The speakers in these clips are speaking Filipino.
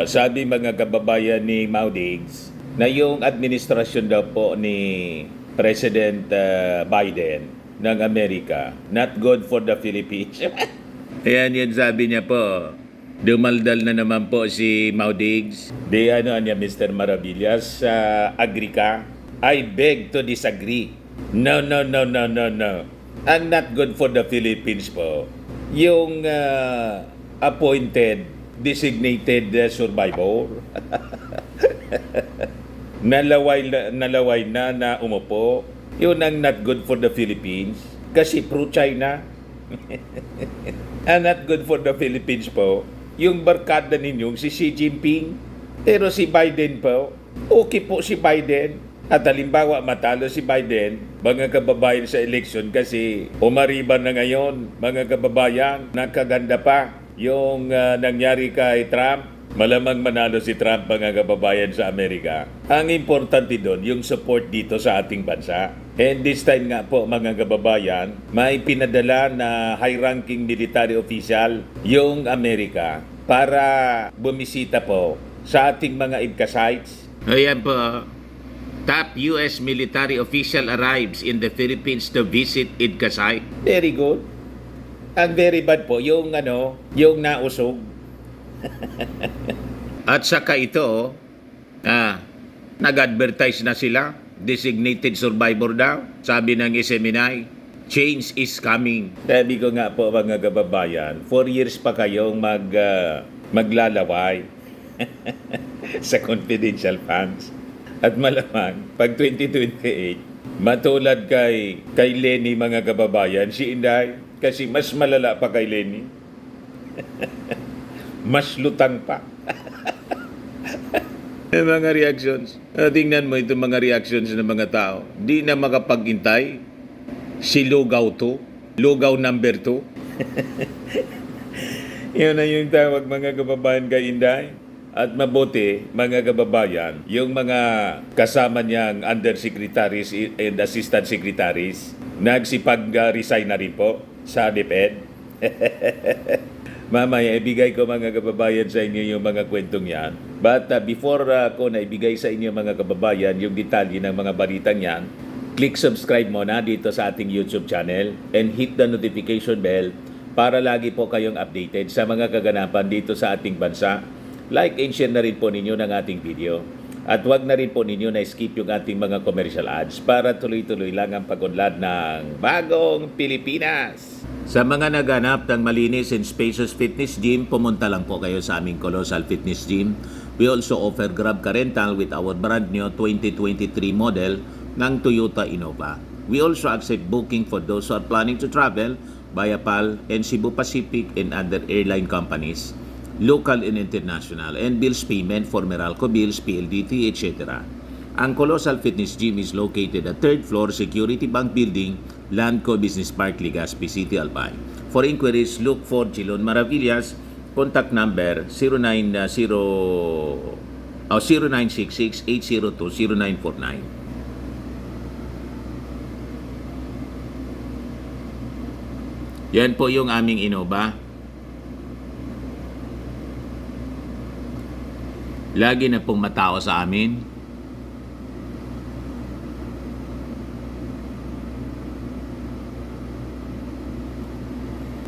Sabi mga kababayan ni Maudigs na yung administrasyon daw po ni President Biden ng Amerika, not good for the Philippines. Ayan yun sabi niya po. Dumaldal na naman po si Maudigs. Di ano niya Mr. Maravillas, agree ka? I beg to disagree. No, no, no, no, no, no. Ang not good for the Philippines po, yung appointed designated survivor. nalaway na umupo. Yun ang not good for the Philippines. Kasi pro-China. Ang not good for the Philippines po, yung barkada ninyong si Xi Jinping. Pero si Biden po, okay po si Biden. At halimbawa matalo si Biden, mga kababayan sa eleksyon kasi umariban na ngayon, mga kababayan, nakaganda pa yung nangyari kay Trump. Malamang manalo si Trump, mga kababayan sa Amerika. Ang importante doon, yung support dito sa ating bansa. And this time nga po, mga kababayan, may pinadala na high-ranking military official yung Amerika para bumisita po sa ating mga IDCA sites. Ayan po, top U.S. military official arrives in the Philippines to visit IDCA site. Very good. Ang very bad po, yung yung nausog. At saka ito, nag-advertise na sila, designated survivor daw. Sabi ng SMNI, change is coming. Sabi ko nga po mga kababayan, 4 years pa kayong maglalaway sa confidential funds. At malamang, pag 2028, matulad kay Lenny mga kababayan, si Inday, kasi mas malala pa kay Lenny. Mas lutang pa. Mga reactions. Tingnan mo itong mga reactions ng mga tao. Di na makapaghintay. Si Lugaw 2. Lugaw number 2. Yun na yung tawag mga kababayan kay Inday. At mabuti, mga kababayan, yung mga kasama niyang undersecretaries and assistant secretaries, nagsipag-resign na rin po sa DepEd. Mamaya, ibigay ko mga kababayan sa inyo yung mga kwentong yan. But before ko na ibigay sa inyo mga kababayan yung detalye ng mga balitang yan, click subscribe muna dito sa ating YouTube channel and hit the notification bell para lagi po kayong updated sa mga kaganapan dito sa ating bansa. Like and share na rin po ninyo ng ating video. At huwag na rin po ninyo na skip yung ating mga commercial ads para tuloy-tuloy lang ang pag-unlad ng bagong Pilipinas. Sa mga naghanap ng malinis and spacious fitness gym, pumunta lang po kayo sa aming Colossal Fitness Gym. We also offer Grab Car Rental with our brand new 2023 model ng Toyota Innova. We also accept booking for those who are planning to travel via PAL and Cebu Pacific and other airline companies, local and international, and bills payment for Meralco bills, PLDT, etc. Ang Colossal Fitness Gym is located at 3rd floor Security Bank Building, Landco Business Park, Legazpi City, Albay. For inquiries, look for Chilon Maravillas. Contact number 0966-802-0949. Yan po yung aming Innova. Lagi na pong matao sa amin.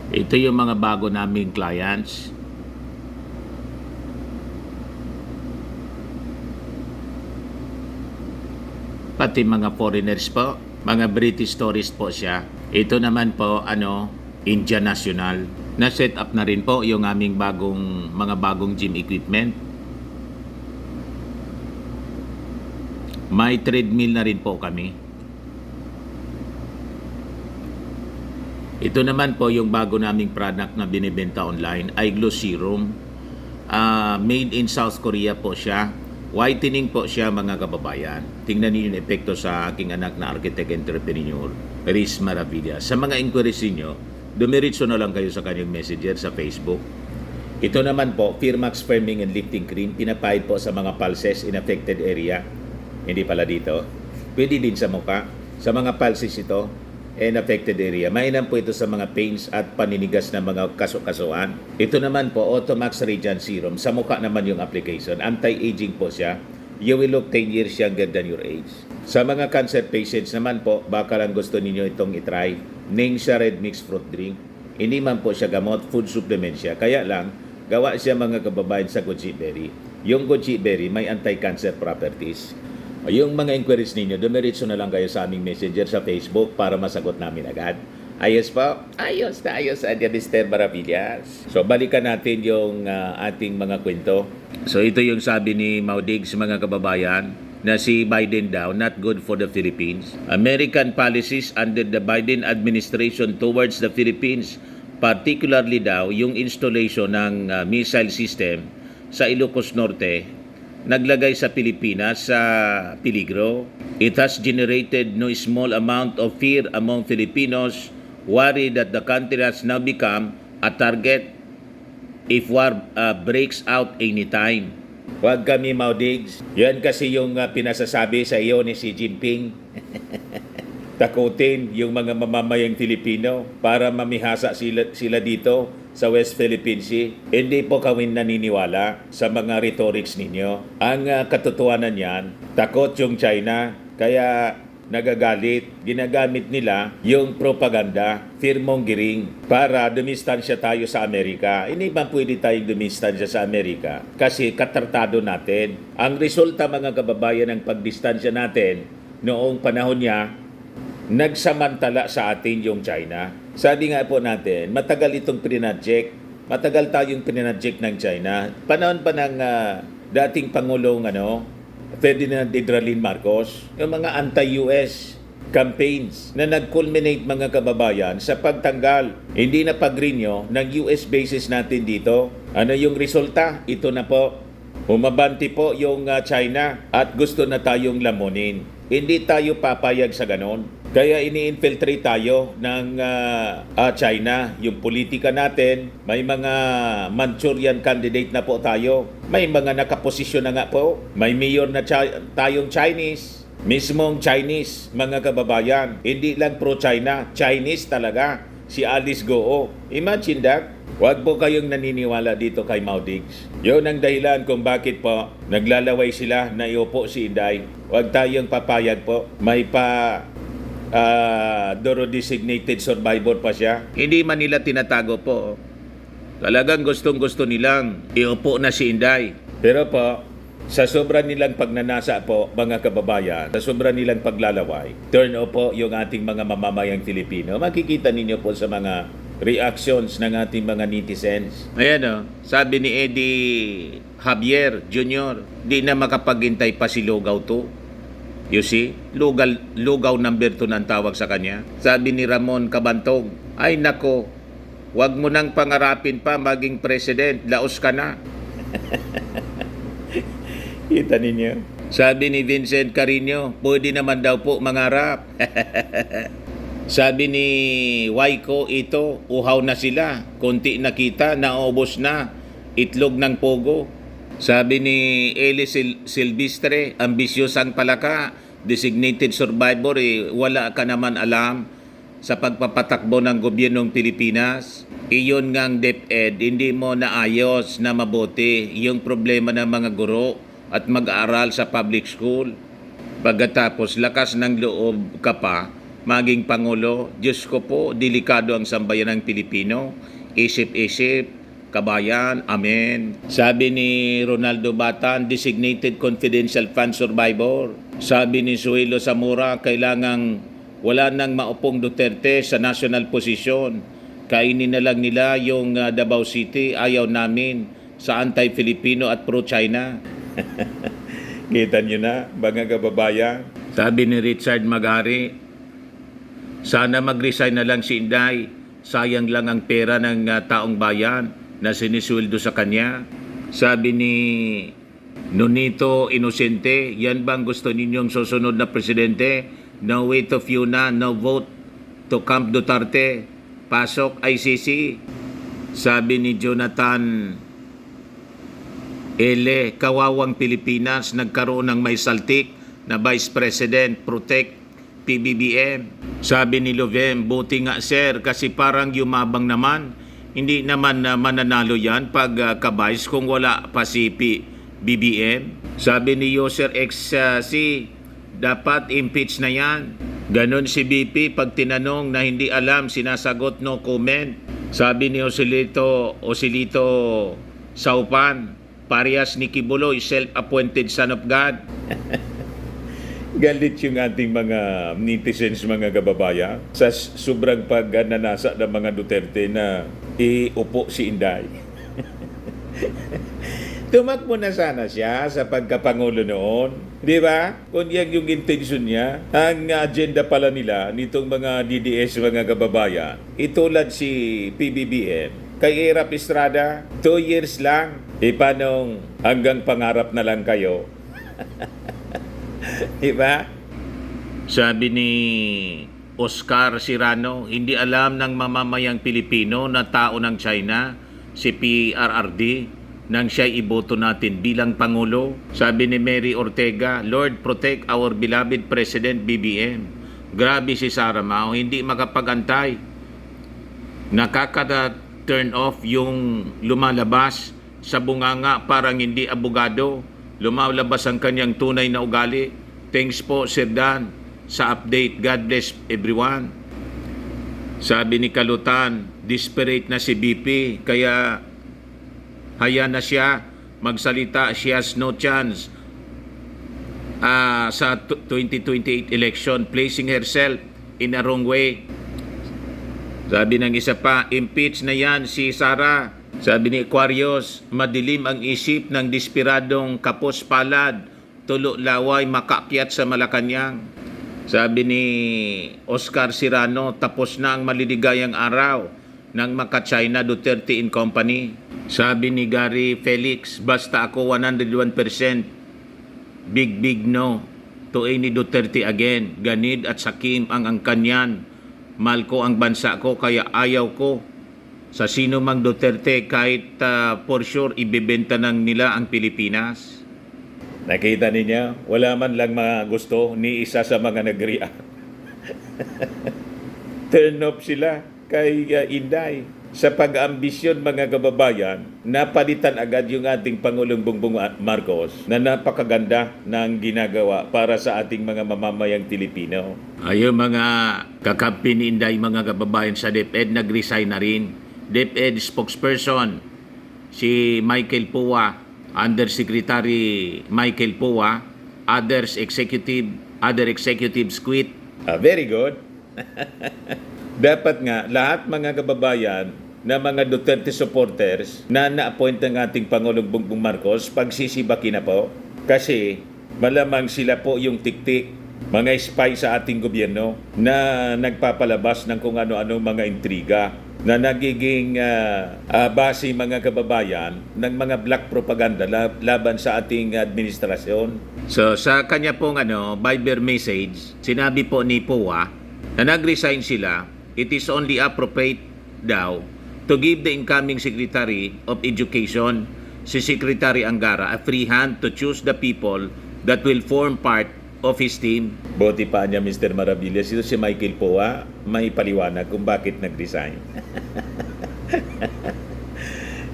Ito yung mga bago naming clients. Pati mga foreigners po, mga British tourist po siya. Ito naman po, India National. Na-set up na rin po yung aming mga bagong gym equipment. May treadmill na rin po kami. Ito naman po yung bago naming product na binibenta online, iGlow Serum. Made in South Korea po siya. Whitening po siya mga kababayan. Tingnan niyo yung epekto sa aking anak na architect entrepreneur, Riz Maravillas. Sa mga inquiries niyo, dumiritso na lang kayo sa kanyang messenger sa Facebook. Ito naman po, Firmax Firming and Lifting Cream, pinapahid po sa mga pulses in affected area. Hindi pala dito. Pwede din sa mukha. Sa mga pulses ito. and affected area. Mainam po ito sa mga pains at paninigas na mga kaso-kasuan. Ito naman po, Automax Radiant Serum. Sa mukha naman yung application. Anti-aging po siya. You will look 10 years younger than your age. Sa mga cancer patients naman po, baka lang gusto ninyo itong itry. Ningxia Red Mixed Fruit Drink. Hindi man po siya gamot, food supplement siya. Kaya lang, gawa siya mga kababayan sa goji berry. Yung goji berry may anti-cancer properties. Yung mga inquiries ninyo, dumiritso na lang kayo sa aming messenger sa Facebook para masagot namin agad. Ayos po? Ayos na ayos, Mr. Maravillas. So, balikan natin yung ating mga kwento. So, ito yung sabi ni Maudigs, mga kababayan, na si Biden daw, not good for the Philippines. American policies under the Biden administration towards the Philippines, particularly daw yung installation ng missile system sa Ilocos Norte, naglagay sa Pilipinas sa peligro. It has generated no small amount of fear among Filipinos, worried that the country has now become a target if war breaks out anytime. Huwag kami Maudigs. Yan kasi yung pinasasabi sa iyo ni Xi Jinping. Takutin yung mga mamamayang Filipino para mamihasa sila dito sa West Philippine Sea. Hindi po kami naniniwala sa mga rhetorics ninyo. Ang katotohanan yan, takot yung China, kaya nagagalit. Ginagamit nila yung propaganda, fear-mongering, para dumistansya tayo sa Amerika. Hindi ba pwede tayong dumistansya sa Amerika? Kasi katartado natin. Ang resulta, mga kababayan, ng pagdistansya natin noong panahon niya, nagsamantala sa atin yung China. Sabi nga po natin, matagal itong pinadject. Matagal tayong pinadject ng China. Panahon pa ng dating Pangulong Ferdinand Dralin Marcos, yung mga anti-US campaigns na nag-culminate, mga kababayan, sa pagtanggal, hindi na pagrinyo ng US bases natin dito. Ano yung resulta? Ito na po. Umabanti po yung China at gusto na tayong lamunin. Hindi tayo papayag sa ganon. Kaya ini-infiltrate tayo ng China. Yung politika natin, may mga Manchurian candidate na po tayo. May mga nakaposisyon na nga po. May mayor na tayong Chinese. Mismong Chinese, mga kababayan. Hindi lang pro-China, Chinese talaga. Si Alice Goo. Imagine that. Huwag po kayong naniniwala dito kay Maudigs. Yun ang dahilan kung bakit po naglalaway sila na iupo si Inday. Huwag tayong papayag po. May Doro designated survivor pa siya. Hindi man nila tinatago po. Talagang gustong-gusto nilang iupo na si Inday. Pero po, sa sobra nilang pagnanasa po, mga kababayan, sa sobra nilang paglalaway, turn off po yung ating mga mamamayang Filipino. Makikita ninyo po sa mga reactions ng ating mga netizens. Ayan sabi ni Eddie Javier Jr., di na makapaghintay pa si Lugaw 2. You see? Lugaw number 2 ng tawag sa kanya. Sabi ni Ramon Cabantog, ay nako, wag mo nang pangarapin pa maging president, laos ka na. Kita ninyo? Sabi ni Vincent Carino, pwede naman daw po mangarap. Sabi ni Waiko, ito, uhaw na sila. Konti na kita, naubos na. Itlog ng pogo. Sabi ni Eli Silvestre, ambisyosang palaka, designated survivor, wala ka naman alam sa pagpapatakbo ng gobyernong Pilipinas. Iyon ngang DepEd, hindi mo naayos na mabuti yung problema ng mga guro at mag-aaral sa public school. Pagkatapos, lakas ng loob ka pa maging Pangulo. Diyos ko po, delikado ang sambayanang Pilipino. Isip-isip, kabayan, amen. Sabi ni Ronaldo Batan, designated confidential fund survivor. Sabi ni Suelo Zamora, kailangang wala nang maupong Duterte sa national position. Kainin na lang nila yung Davao City, ayaw namin sa anti-Filipino at pro-China. Kita nyo na, mga kababayan. Sabi ni Richard Magari, sana mag-resign na lang si Inday. Sayang lang ang pera ng taong bayan na sinisweldo sa kanya. Sabi ni Nonito Inosente, yan bang gusto ninyong susunod na presidente? No way to Fiuna, no vote to Camp Duterte. Pasok ICC. Sabi ni Jonathan Ele, kawawang Pilipinas, nagkaroon ng may saltik na Vice President, protect PBBM. Sabi ni Lovem, buti nga sir kasi parang yumabang naman. Hindi naman mananalo yan pag kabayas kung wala pa si BBM. Sabi ni User XC, dapat impeach na yan. Ganon si BP pag tinanong na hindi alam, sinasagot no comment. Sabi ni Osilito Saupan, parehas ni Kibuloy, self-appointed son of God. Galit yung ating mga netizens, mga kababayan, sa sobrang pagnanasa ng mga Duterte na iupo si Inday. Tumakbo na sana siya sa pagkapangulo noon. Di ba? Kung yan yung intention niya, ang agenda pala nila nitong mga DDS, mga kababayan, itulad si PBBM, kay Erap Estrada, 2 years lang. Paano hanggang pangarap na lang kayo? Diba? Sabi ni Oscar Sirano, hindi alam ng mamamayang Pilipino na tao ng China, si PRRD, nang siya iboto natin bilang Pangulo. Sabi ni Mary Ortega, Lord, protect our beloved President BBM. Grabe si Sara Mao, hindi makapagantay. Nakaka-turn off yung lumalabas sa bunganga parang hindi abogado. Lumalabas ang kanyang tunay na ugali. Thanks po, Sir Dan, sa update. God bless everyone. Sabi ni Kalutan, desperate na si BP, kaya haya na siya magsalita. She has no chance sa 2028 election, placing herself in a wrong way. Sabi ng isa pa, impeach na yan si Sara. Sabi ni Aquarius, madilim ang isip ng despiradong kapos palad, tulo laway makakyat sa Malacanang. Sabi ni Oscar Sirano, tapos na ang maliligayang araw ng Maka-China Duterte and Company. Sabi ni Gary Felix, basta ako 101% big no to any Duterte again. Ganid at sakim ang angkanyan. Mahal ko ang bansa ko kaya ayaw ko sa sino mang Duterte kahit for sure ibebenta ng nila ang Pilipinas. Nakita niya, wala man lang mga gusto ni isa sa mga nag-react. Turn off sila kay Inday. Sa pag-ambisyon, mga kababayan, napalitan agad yung ating Pangulong Bongbong Marcos na napakaganda ng ginagawa para sa ating mga mamamayang Pilipino. Ayun mga kakampi ni Inday, mga kababayan sa DepEd, nag-resign na rin. DepEd spokesperson si Michael Pua, Undersecretary Michael Pua, other executives quit. Very good. Dapat nga lahat mga kababayan na mga Duterte supporters na na-appoint ng ating Pangulong Bongbong Marcos, pagsisibaki na po. Kasi malamang sila po yung tiktik, mga spy sa ating gobyerno na nagpapalabas ng kung ano-ano mga intriga na nagiging base mga kababayan ng mga black propaganda laban sa ating administrasyon. So sa kanya pong Viber message, sinabi po ni POA na nag-resign sila, it is only appropriate daw to give the incoming Secretary of Education, si Secretary Angara, a free hand to choose the people that will form part of his team. Buti pa niya, Mr. Maravillas, ito si Michael Poa, may paliwanag kung bakit nag-resign.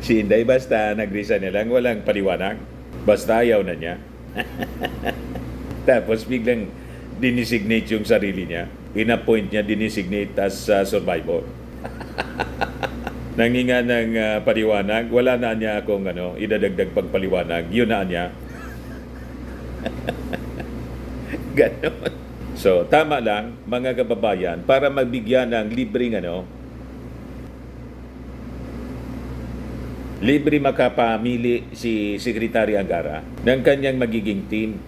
Si Inday basta nag-resign na lang, walang paliwanag. Basta ayaw na niya. Tapos biglang dinesignate yung sarili niya. In-appoint niya, dinesignate as survivor. Nanginga ng paliwanag, wala na niya akong idadagdag pang paliwanag. Yun na niya. Ganon. So, tama lang, mga kababayan, para magbigyan ng libreng libre makapamili si Secretary Angara ng kanyang magiging team.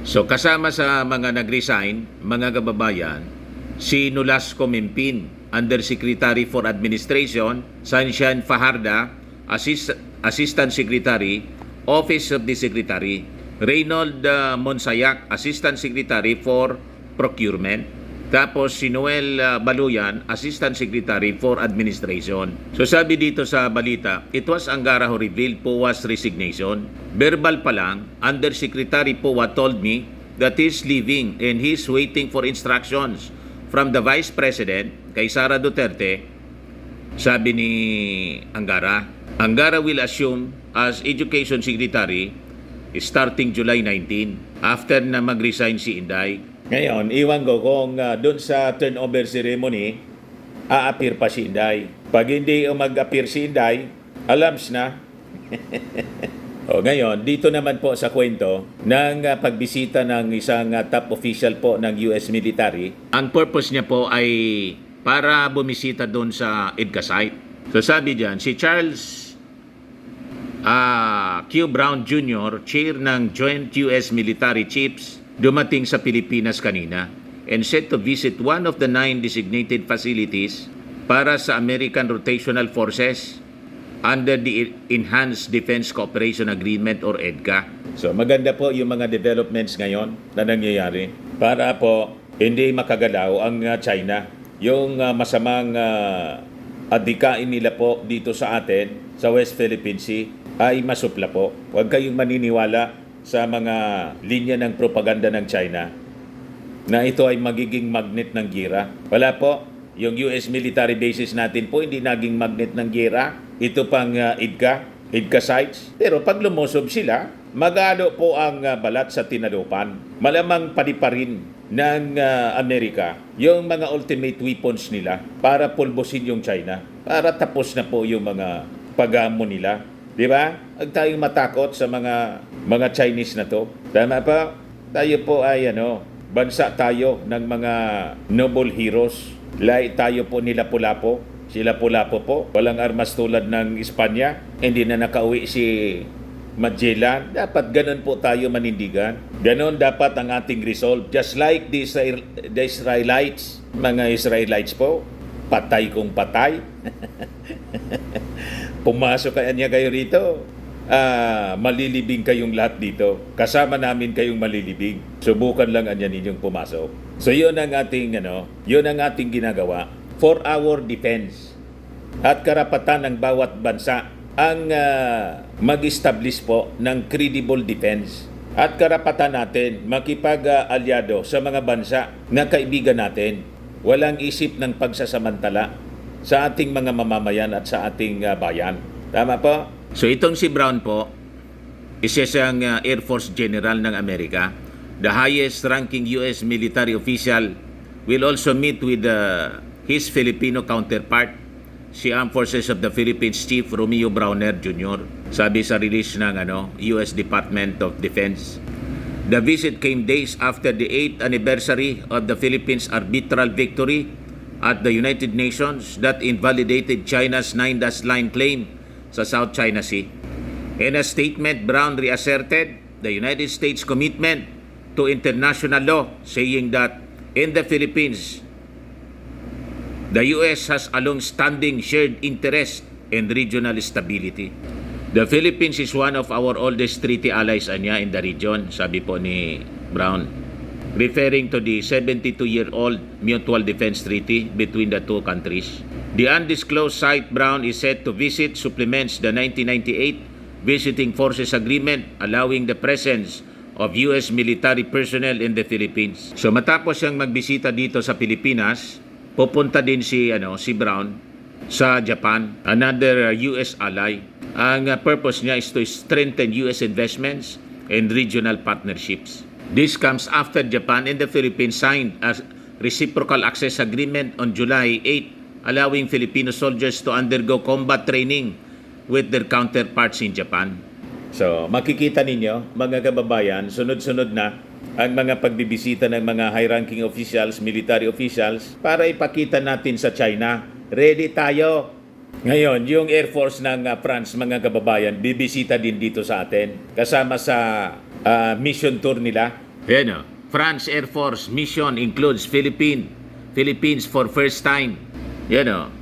So, kasama sa mga nag-resign, mga kababayan, si Nolasco Mimpin, Undersecretary for Administration, Sunshine Fajarda, Assistant Secretary, Office of the Secretary, Reynold Monsayak, Assistant Secretary for Procurement. Tapos si Noel Baluyan, Assistant Secretary for Administration. So sabi dito sa balita, it was Angara who revealed POA's resignation. Verbal pa lang, Undersecretary POA told me that he's leaving and he's waiting for instructions from the Vice President kay Sara Duterte. Sabi ni Angara, Angara will assume as Education Secretary starting July 19 after na mag-resign si Inday. Ngayon, iwan ko kung doon sa turnover ceremony, a-appear pa si Inday. Pag hindi mag-appear si Inday, alams na. O ngayon, dito naman po sa kwento ng pagbisita ng isang top official po ng US military. Ang purpose niya po ay para bumisita doon sa EDCA site. So sabi diyan, si Charles Q. Brown Jr., chair ng Joint US Military Chiefs, dumating sa Pilipinas kanina and set to visit one of the 9 designated facilities para sa American Rotational Forces under the Enhanced Defense Cooperation Agreement or EDCA. So maganda po yung mga developments ngayon na nangyayari para po hindi makagalaw ang China. Yung masamang adikain nila po dito sa atin sa West Philippine Sea ay masupla po. Huwag kayong maniniwala sa mga linya ng propaganda ng China na ito ay magiging magnet ng gira. Wala po. Yung US military bases natin po hindi naging magnet ng gira. Ito pang EDCA sites. Pero pag lumusob sila, magalo po ang balat sa tinalupan. Malamang paniparin ng Amerika yung mga ultimate weapons nila para pulbusin yung China. Para tapos na po yung mga pag-aamon nila. Di ba? Huwag tayong matakot sa mga Chinese na to. Tama pa? Tayo po ay bansa tayo ng mga noble heroes. Lai tayo po nila Lapu-Lapu. Si Lapu-Lapu po, walang armas tulad ng Espanya. Hindi na nakauwi si Magellan. Dapat ganun po tayo manindigan. Ganun dapat ang ating resolve. Just like the Israelites, mga Israelites po, patay kung patay. Pumasok kayo rito. Malilibing kayong lahat dito. Kasama namin kayong malilibing. Subukan lang ninyong pumasok. So yun ang ating yun ang ating ginagawa for our defense. At karapatan ng bawat bansa ang mag-establish po ng credible defense. At karapatan natin makipag-alyado sa mga bansa na kaibigan natin. Walang isip ng pagsasamantala sa ating mga mamamayan at sa ating bayan. Tama po? So itong si Brown po, isa siyang Air Force General ng Amerika. The highest ranking US military official will also meet with his Filipino counterpart, si Armed Forces of the Philippines Chief Romeo Browner Jr. Sabi sa release ng US Department of Defense. The visit came days after the 8th anniversary of the Philippines' arbitral victory at the United Nations that invalidated China's 9-dash line claim sa South China Sea. In a statement, Brown reasserted the United States' commitment to international law, saying that in the Philippines, the U.S. has a long-standing shared interest in regional stability. The Philippines is one of our oldest treaty allies in the region, sabi po ni Brown, referring to the 72-year-old Mutual Defense Treaty between the two countries. The undisclosed site Brown is set to visit supplements the 1998 Visiting Forces Agreement allowing the presence of U.S. military personnel in the Philippines. So matapos siyang magbisita dito sa Pilipinas, pupunta din si Brown sa Japan, another U.S. ally. Ang purpose niya is to strengthen U.S. investments and regional partnerships. This comes after Japan and the Philippines signed a reciprocal access agreement on July 8, allowing Filipino soldiers to undergo combat training with their counterparts in Japan. So, makikita ninyo, mga kababayan, sunod-sunod na ang mga pagbibisita ng mga high-ranking officials, military officials, para ipakita natin sa China, ready tayo. Ngayon, yung Air Force ng France, mga kababayan, bibisita din dito sa atin, kasama sa mission tour nila. Yan, France Air Force mission includes Philippines for first time.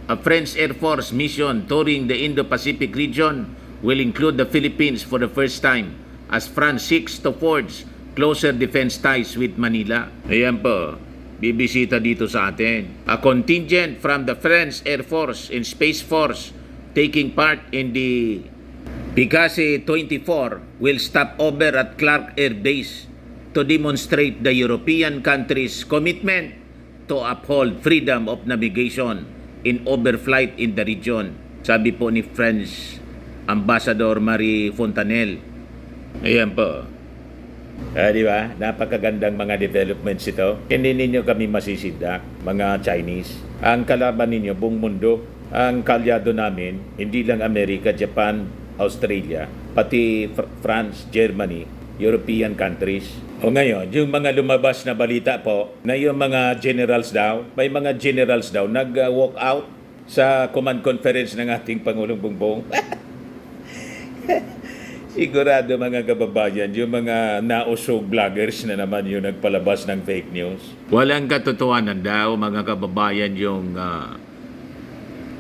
A French Air Force mission touring the Indo-Pacific region will include the Philippines for the first time as France seeks to forge closer defense ties with Manila. Ayan po, bibisita dito sa atin. A contingent from the French Air Force and Space Force taking part in the Picasso 24 will stop over at Clark Air Base to demonstrate the European countries' commitment to uphold freedom of navigation in overflight in the region. Sabi po ni French Ambassador Marie Fontanelle. Ayan po. Di ba? Napakagandang mga developments ito. Hindi ninyo kami masisindak, mga Chinese. Ang kalaban ninyo, buong mundo. Ang kalyado namin, hindi lang Amerika, Japan, Australia, pati France, Germany, European countries. O ngayon, yung mga lumabas na balita po, na yung mga generals daw, may mga generals daw nag-walk out sa command conference ng ating Pangulong Bongbong. Sigurado mga kababayan, yung mga nausog vloggers na naman yung nagpalabas ng fake news. Walang katotohanan daw mga kababayan yung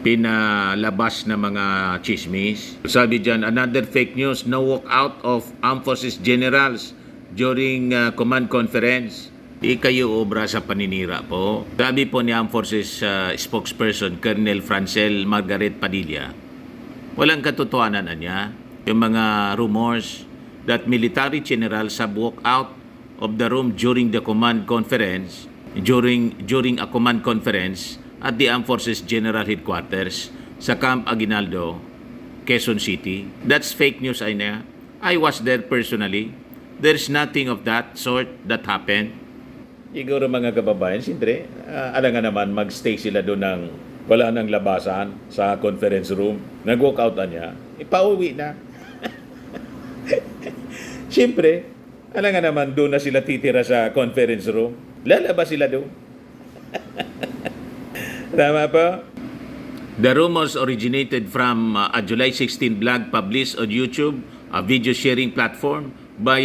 pinalabas na mga chismis. Sabi dyan, another fake news, no walk out of Armed Forces Generals during command conference. Di kayo obra sa paninira po. Sabi po ni Armed Forces spokesperson Colonel Francel Margaret Padilla, walang katotohanan na niya yung mga rumors that military generals have walked out of the room during the command conference, during a command conference at the Armed Forces General Headquarters sa Camp Aguinaldo, Quezon City. That's fake news, Aina. I was there personally. There's nothing of that sort that happened. Siguro mga kababayan, siyempre, alam nga naman, mag-stay sila doon ng wala nang labasan sa conference room. Nag-walk out na niya, ipauwi na. Siyempre, alam nga naman, doon na sila titira sa conference room. Lalabas sila doon. Tama pa? The rumors originated from a July 16 vlog published on YouTube, a video sharing platform by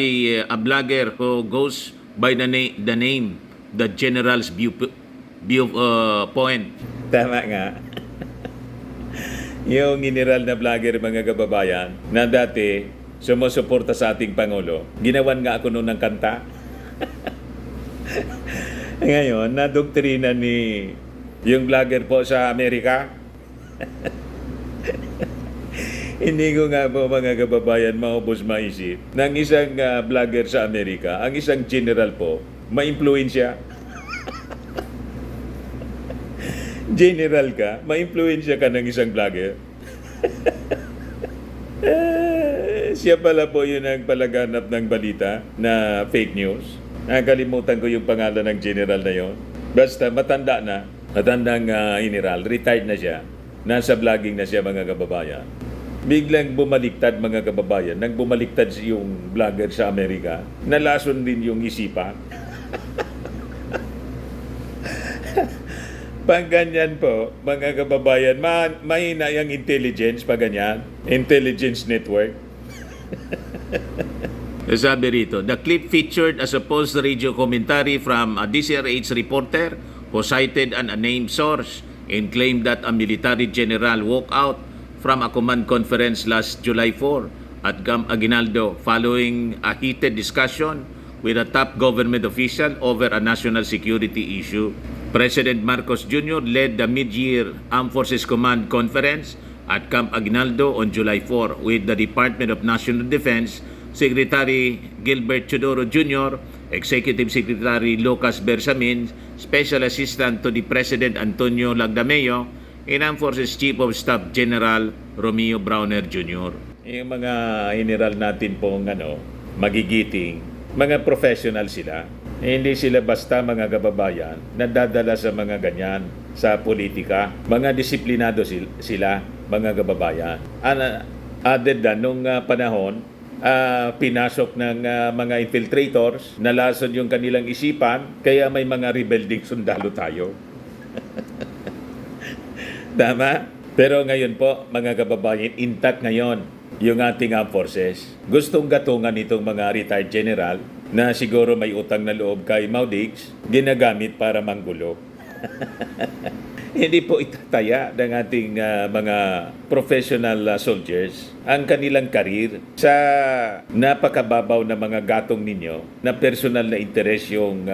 a blogger who goes by the name The General's Viewpoint. Tama nga. Yung general na vlogger mga kababayan na dati sumusuporta sa ating Pangulo, ginawan nga ako noon ng kanta. Ngayon, nadoktrina ni yung vlogger po sa Amerika. Hindi ko nga po mga kababayan maubos maisip ng isang vlogger sa Amerika, ang isang general po, ma-impluensya. General ka, ma-impluensya ka ng isang vlogger. Siya pala po yun ang palaganap ng balita na fake news. Nakalimutan ko yung pangalan ng general na yon. Basta matandang general, retired na siya. Nasa vlogging na siya mga kababayan. Biglang bumaliktad mga kababayan. Nang bumaliktad yung vlogger sa Amerika, nalason din yung isipan. Pag ganyan po, mga kababayan, mahina yung intelligence pag ganyan. Intelligence network. Sabi rito, the clip featured a supposed radio commentary from a DCRH reporter who cited an unnamed source and claimed that a military general walked out from a command conference last July 4 at Camp Aguinaldo following a heated discussion with a top government official over a national security issue. President Marcos Jr. led the mid-year Armed Forces Command Conference at Camp Aguinaldo on July 4 with the Department of National Defense Secretary Gilbert Chodoro Jr., Executive Secretary Lucas Bersamin, Special Assistant to the President Antonio Lagdameo, and Armed Forces Chief of Staff General Romeo Browner Jr. Yung mga general natin pong magigiting, mga professional sila. Hindi sila basta mga kababayan nadadala sa mga ganyan sa politika. Mga disiplinado sila, mga kababayan. Other than nung panahon, pinasok ng mga infiltrators, nalason yung kanilang isipan, kaya may mga rebelding sundalo tayo. Tama? Pero ngayon po, mga kababayan, intact ngayon yung ating armed forces. Gustong gatungan itong mga retired general na siguro may utang na loob kay Maudix, ginagamit para manggulo. Hindi po itataya ng ating mga professional soldiers ang kanilang karir sa napakababaw na mga gatong ninyo na personal na interes yung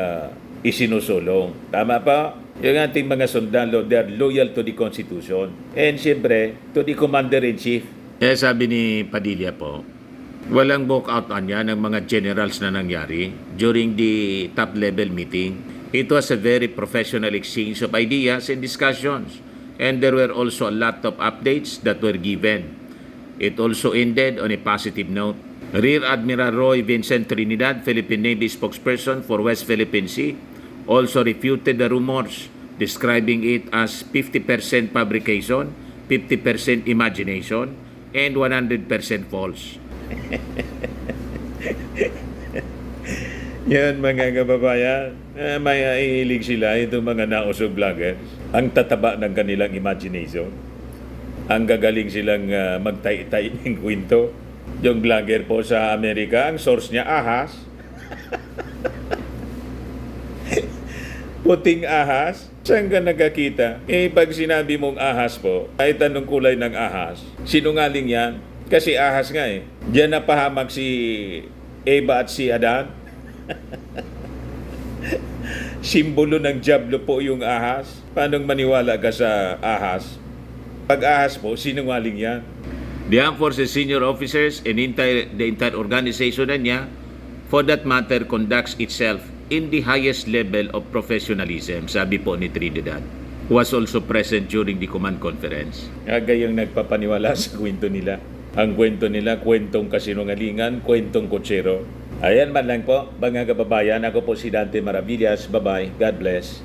isinusulong. Tama pa? Yung ating mga sundalo, they are loyal to the Constitution and siyempre to the Commander-in-Chief. Kaya sabi ni Padilla po, Walang walkout anya ng mga generals na nangyari during the top-level meeting. It was a very professional exchange of ideas and discussions, and there were also a lot of updates that were given. It also ended on a positive note. Rear Admiral Roy Vincent Trinidad, Philippine Navy spokesperson for West Philippine Sea, also refuted the rumors, describing it as 50% fabrication, 50% imagination, and 100% false. Yan mga kababayan, may ihilig sila itong mga nausog vlogger. Ang tataba ng kanilang imagination. Ang gagaling silang magtay-tay ng kwento. Yung vlogger po sa Amerika, ang source niya ahas. Puting ahas. Saan ka nakakita? Pag sinabi mong ahas po, kahit anong kulay ng ahas, sinungaling yan. Kasi ahas nga eh. Diyan napahamak si Eva at si Adan. Simbolo ng diablo po yung ahas. Paano maniwala ka sa ahas? Pag ahas po, sinungaling yan. The Armed Forces senior officers and the entire organization na niya, for that matter, conducts itself in the highest level of professionalism, sabi po ni Trinidad, who was also present during the command conference. Gayong nagpapaniwala sa kwento nila. Ang kwento nila, kwentong kasinungalingan, kwentong kutsero. Ayan man lang po, mga kababayan. Ako po si Dante Maravillas. Bye-bye. God bless.